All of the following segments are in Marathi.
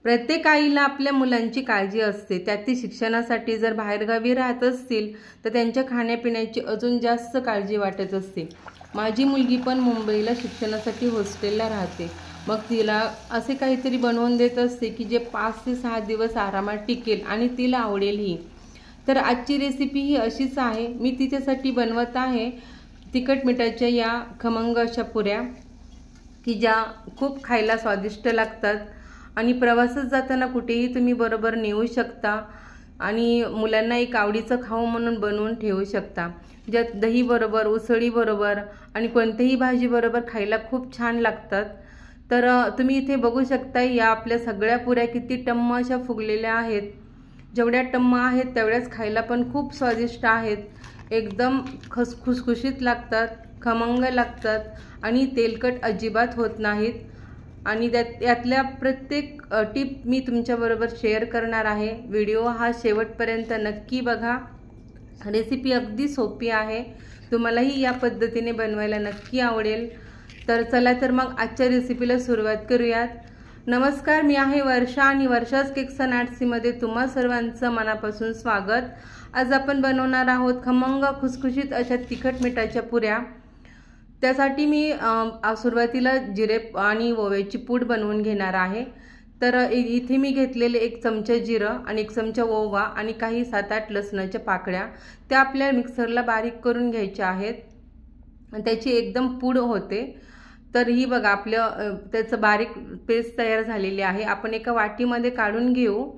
प्रत्येक आईला आपल्या मुलांची काळजी असते, त्यात ती शिक्षणासाठी जर बाहेरगावी राहत असतील तर त्यांच्या खाण्यापिण्याची अजून जास्त काळजी वाटत असते। माझी मुलगी पण मुंबईला शिक्षणासाठी हॉस्टेलला राहते, मग तिला असे काहीतरी बनवून देत असते की जे 5 ते 6 दिवस आरामात टिकेल आणि तिला आवडेलही। तर आजची रेसिपी ही अशीच आहे। मी तिच्यासाठी बनवत आहे तिखट मिठाच्या या खमंग अशा पुऱ्या की ज्या खूप खायला स्वादिष्ट लागतात आणि प्रवासात जाताना कुठेही तुम्ही बरोबर नेऊ शकता आणि मुलांना एक आवडीचं खाऊ म्हणून बनवून ठेवू शकता, ज्यात दही बरोबर, उसळी बरोबर आणि कोणत्याही भाजी बरोबर खायला खूप छान लागतात। तर तुम्ही इथे बघू शकता या आपल्या सगळ्या पुऱ्या किती टम्म अशा फुगलेल्या आहेत। जेवढ्या टम्म आहेत तेवढ्याच खायला पण खूप स्वादिष्ट आहेत, एकदम खुसखुशीत लागतात, खमंग लागतात आणि तेलकट अजिबात होत नाहीत। आणि यातल्या प्रत्येक टिप मी तुमच्याबरोबर शेअर करणार आहे। व्हिडिओ हा शेवटपर्यंत नक्की बघा। रेसिपी अगदी सोपी आहे, तुम्हालाही या पद्धतीने बनवायला नक्की आवडेल। तर चला तर मग आजच्या रेसिपीला सुरुवात करूयात। नमस्कार, मी आहे वर्षा आणि वर्षा's केक्स अँड आर्ट्समध्ये तुम्हा सर्वांचं मनापासून स्वागत। आज आपण बनवणार आहोत खमंग खुसखुशीत अशा तिखट मिठाच्या पुऱ्या। त्यासाठी मी सुरुवातीला जिरे आणि ओव्याची पूड बनवून घेणार आहे। तर इथे मी घेतलेले 1 चमचा जिरं आणि 1 चमचा ओवा आणि काही 7-8 लसणाच्या पाकळ्या, त्या आपल्या मिक्सरला बारीक करून घ्यायच्या आहेत। त्याची एकदम पूड होते। तर ही बघा आपलं त्याचं बारीक पेस्ट तयार झालेली आहे। आपण एका वाटीमध्ये काढून घेऊ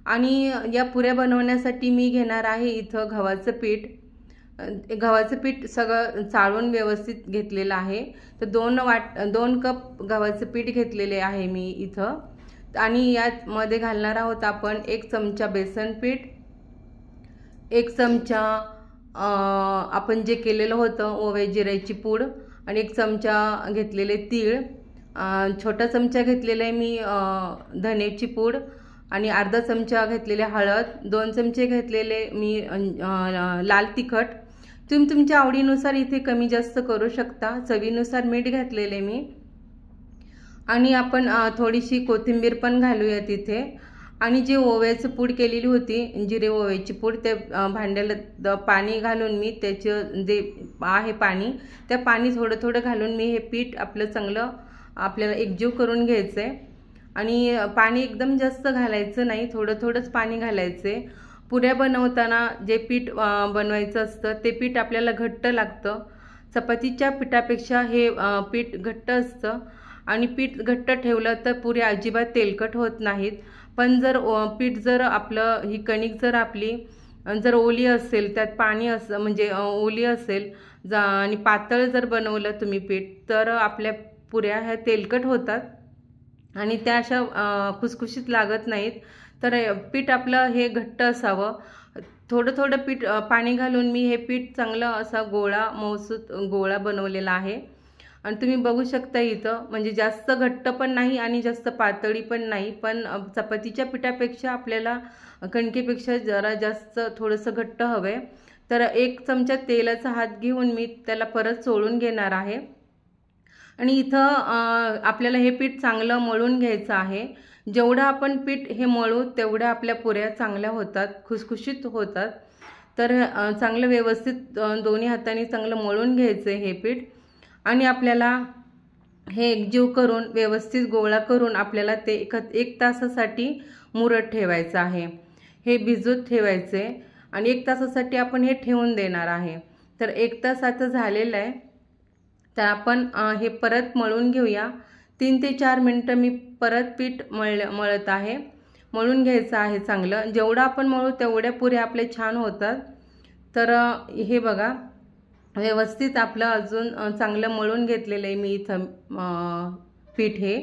आणि या पुऱ्या बनवण्यासाठी मी घेणार आहे इथं गव्हाचं पीठ। गव्हाचं पीठ सगळं चाळून व्यवस्थित घेतलेलं आहे। तर 2 कप गव्हाचं पीठ घेतलेले आहे मी इथं आणि यामध्ये घालणार आहोत आपण 1 चमचा बेसन पीठ, 1 चमचा आपण जे केलेलं होतं ओव्या जिऱ्याची पूड आणि 1 चमचा घेतलेले तीळ, छोटा चमचा घेतलेला आहे मी धनेची पूड आणि अर्धा चमचा घेतलेले हळद, 2 चमचे घेतलेले मी लाल तिखट। तुम्ही तुमच्या आवडीनुसार इथे कमी जास्त करू शकता। चवीनुसार मीठ घातलेले मी आणि आपण थोडीशी कोथिंबीर पण घालूया तिथे। आणि जे ओव्याची पूड केलेली होती, जिरे ओव्याची पूड, ते भांड्याला पाणी घालून मी त्याचे जे आहे पाणी, त्या पाणी थोडं थोडं घालून मी हे पीठ आपलं चांगलं आपल्याला एकजीव करून घ्यायचं आहे। आणि पाणी एकदम जास्त घालायचं नाही, थोडं थोडंच पाणी घालायचं आहे। पुऱ्या बनवताना जे पीठ बनवायचं असतं ते पीठ आपल्याला घट्ट लागतं, चपातीच्या पिठापेक्षा हे पीठ घट्ट असतं आणि पीठ घट्ट ठेवलं तर पुऱ्या अजिबात तेलकट होत नाहीत। पण जर पीठ जर आपलं ही कणिक जर आपली जर ओली असेल, त्यात पाणी म्हणजे ओली असेल आणि पातळ जर बनवलं तुम्ही पीठ, तर आपल्या पुऱ्या ह्या तेलकट होतात आणि त्या अशा खुसखुशीत लागत नाहीत। तर पीठ आपलं हे घट्ट असावं। थोडं थोडं पीठ पाणी घालून मी हे पीठ चांगलं असा गोळा मऊसूत गोळा बनवलेला आहे आणि तुम्ही बघू शकता इथं, म्हणजे जास्त घट्ट पण नाही आणि जास्त पातळी पण नाही, पण चपातीच्या पिठापेक्षा आपल्याला कणकेपेक्षा जरा जास्त थोडंसं घट्ट हवं आहे। तर 1 चमचा तेलाचा हात घेऊन मी त्याला परत चोळून घेणार आहे आणि इथं आपल्याला हे पीठ चांगलं मळून घ्यायचं आहे। जेवढं आपण पीठ हे मळू तेवढ्या आपल्या पुऱ्या चांगल्या होतात, खुसखुशीत होतात। तर चांगलं व्यवस्थित दोन्ही हातांनी चांगलं मळून घ्यायचं हे पीठ आणि आपल्याला हे एकजीव करून व्यवस्थित गोळा करून आपल्याला ते 1 तासासाठी मुरत ठेवायचं आहे। हे भिजत ठेवायचे आणि 1 तासासाठी आपण हे ठेवून देणार आहे। तर 1 तास आता झालेला आहे, तर आपण हे परत मळून घेऊया। 3 ते 4 मिनिटं मी परत पीठ मळत आहे, मळून घ्यायचं आहे चांगलं। जेवढं आपण मळू तेवढ्या पुऱ्या आपल्या छान होतात। तर हे बघा व्यवस्थित आपलं अजून चांगलं मळून घेतलेलं आहे मी इथं पीठ हे।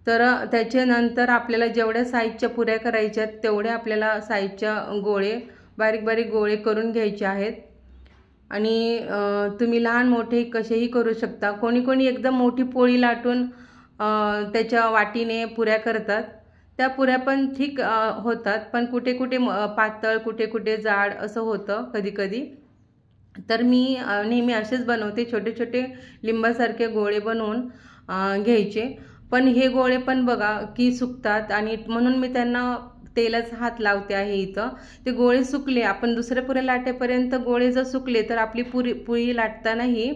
तर त्याच्यानंतर आपल्याला जेवढ्या साईजच्या पुऱ्या करायच्या तेवढ्या आपल्याला साईजच्या गोळे बारीक बारीक गोळे करून घ्यायचे आहेत आणि तुम्ही लहान मोठे कसेही करू शकता। कोणी कोणी एकदम मोठी पोळी लाटून त्याच्या वाटीने पुऱ्या करतात, त्या पुऱ्या पण ठीक होतात, पण कुठे कुठे पातळ, कुठे कुठे जाड असं होतं कधी कधी। तर मी नेहमी असेच बनवते, छोटे छोटे लिंबासारखे गोळे बनवून घ्यायचे। पण हे गोळे पण बघा की सुकतात आणि म्हणून मी त्यांना तेलाचा हात लावते आहे इथं। ते गोळे सुकले, आपण दुसऱ्या पुऱ्या लाटेपर्यंत गोळे जर सुकले तर आपली पुरी लाटतानाही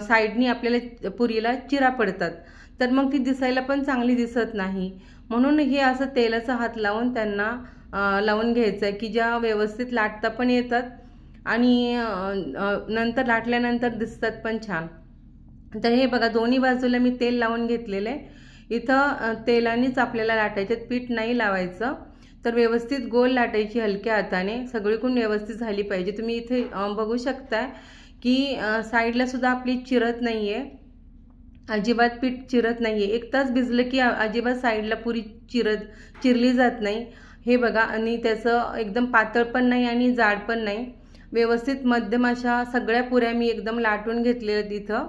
साईडनी आपल्याला पुरीला चिरा पडतात, तर मग ती दिसायला पण चांगली दिसत नाही। म्हणून हे असं तेलाचा हात लावून त्यांना लावून घ्यायचं आहे की ज्या व्यवस्थित लाटता पण येतात आणि नंतर लाटल्यानंतर दिसतात पण छान। तर हे बघा दोन्ही बाजूला मी तेल लावून घेतलेलं आहे। इथं तेलानेच आपल्याला लाटायचे, पीठ नाही लावायचं। तर व्यवस्थित गोल लाटायची हलक्या हाताने, सगळीकडून व्यवस्थित झाली पाहिजे। तुम्ही इथे बघू शकता की साईडला सुद्धा आपली चिरत नाहीये, अजिबात पीठ चिरत नाहीये। 1 तास भिजलं की अजिबात साईडला पुरी चिरली जात नाही। हे बघा, आणि त्याचं एकदम पातळ पण नाही आणि जाड पण नाही, व्यवस्थित मध्यम अशा सगळ्या पुऱ्या मी एकदम लाटून घेतलेल्या तिथं।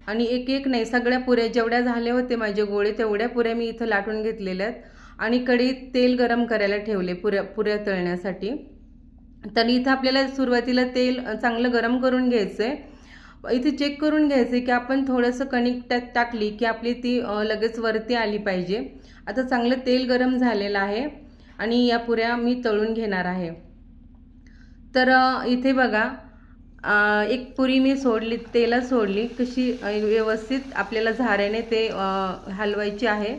आणि एक नाही, सगळ्या पुऱ्या जेवढ्या झाले होते माझे गोळे तेवढ्या पुऱ्या मी इथं लाटून घेतलेल्या आहेत आणि कढईत तेल गरम करायला ठेवले पुऱ्या तळण्यासाठी। तर इथं आपल्याला सुरुवातीला तेल चांगलं गरम करून घ्यायचंय। इथे चेक करून घ्यायचंय की आपण थोडंसं कणिक त्यात टाकली की आपली ती लगेच वरती आली पाहिजे। आता चांगलं तेल गरम झालेलं आहे आणि या पुऱ्या मी तळून घेणार आहे। तर इथे बघा, एक पुरी मी सोडली, तेलात सोडली, कशी व्यवस्थित आपल्याला झाऱ्याने ते हलवायची आहे,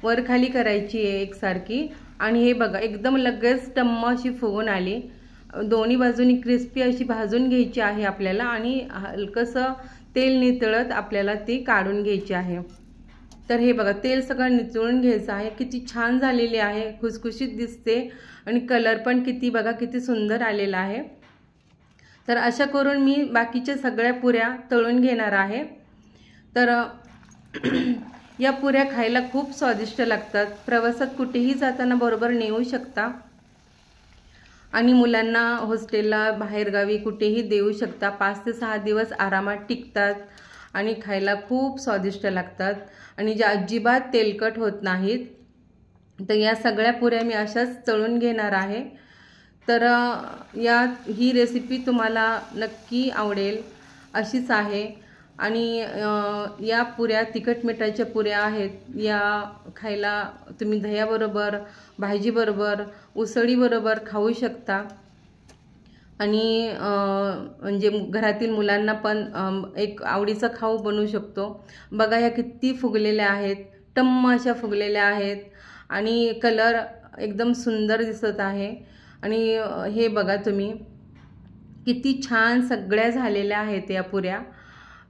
वर खाली करायची आहे एकसारखी। आणि हे बघा एकदम लगेच टम्म अशी फुगून आली, दोन्ही बाजूनी क्रिस्पी अशी भाजून घ्यायची आहे आपल्याला आणि हलकंसं तेल नितळत आपल्याला ती काढून घ्यायची आहे। तर हे बघा तेल सगळं नितळून घ्यायचं आहे। किती छान झालेली आहे, खुसखुशीत दिसते आणि कलर पण किती बघा किती सुंदर आलेला आहे। तर अशा करून मी बाकीच्या सगळ्या पुऱ्या तळून घेणार आहे। तर या पुऱ्या खायला खूप स्वादिष्ट लागतात, प्रवासात कुठेही जाताना बरोबर नेऊ शकता आणि मुलांना हॉस्टेलला बाहेरगावी कुठेही देऊ शकता। 5 ते 6 दिवस आरामात टिकतात आणि खायला खूप स्वादिष्ट लागतात आणि ज्या अजिबात तेलकट होत नाहीत। तर या सगळ्या पुऱ्या मी अशाच तळून घेणार आहे। तर ही रेसिपी तुम्हाला नक्की आवडेल अशीच आहे आणि या पुऱ्या तिखट मिठाच्या पुऱ्या आहेत, या खायला तुम्ही दह्याबरोबर, भाजीबरोबर, उसळीबरोबर खाऊ शकता आणि म्हणजे घरातील मुलांना पण एक आवडीचा खाऊ बनवू शकतो। बघा या किती फुगलेल्या आहेत, टम्म अशा फुगलेल्या आहेत आणि कलर एकदम सुंदर दिसत आहे। आणि हे बघा तुम्ही किती छान सगळ्या झालेल्या आहेत या पुऱ्या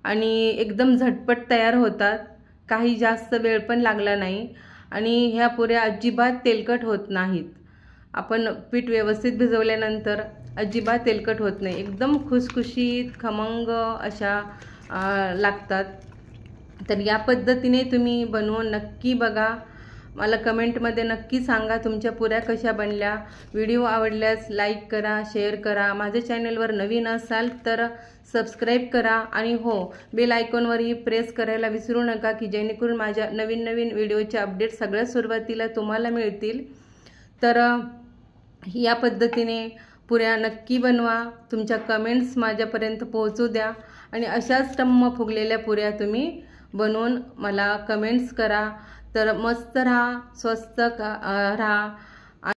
आणि एकदम झटपट तयार होतात, काही जास्त वेळ पण लागला नाही आणि ह्या पुऱ्या अजिबात तेलकट होत नाहीत। आपण पीठ व्यवस्थित भिजवल्यानंतर अजिबात तेलकट होत नाही, एकदम खुसखुशीत खमंग अशा लागतात। तर या पद्धतीने तुम्ही बनवून नक्की बघा, मला कमेंटमध्ये नक्की सांगा तुमच्या पुऱ्या कशा बनल्या। व्हिडिओ आवडल्यास लाईक करा, शेअर करा, माझ्या चॅनलवर नवीन असाल तर सबस्क्राईब करा आणि हो बेल आयकॉनवरही प्रेस करायला विसरू नका की जेणेकरून माझ्या नवीन व्हिडिओचे अपडेट सगळ्यात सुरुवातीला तुम्हाला मिळतील। तर या पद्धतीने पुऱ्या नक्की बनवा, तुमच्या कमेंट्स माझ्यापर्यंत पोहोचू द्या आणि अशाच टम्म फुगलेल्या पुऱ्या तुम्ही बनवून मला कमेंट्स करा। तर मस्त राहा, स्वस्त राहा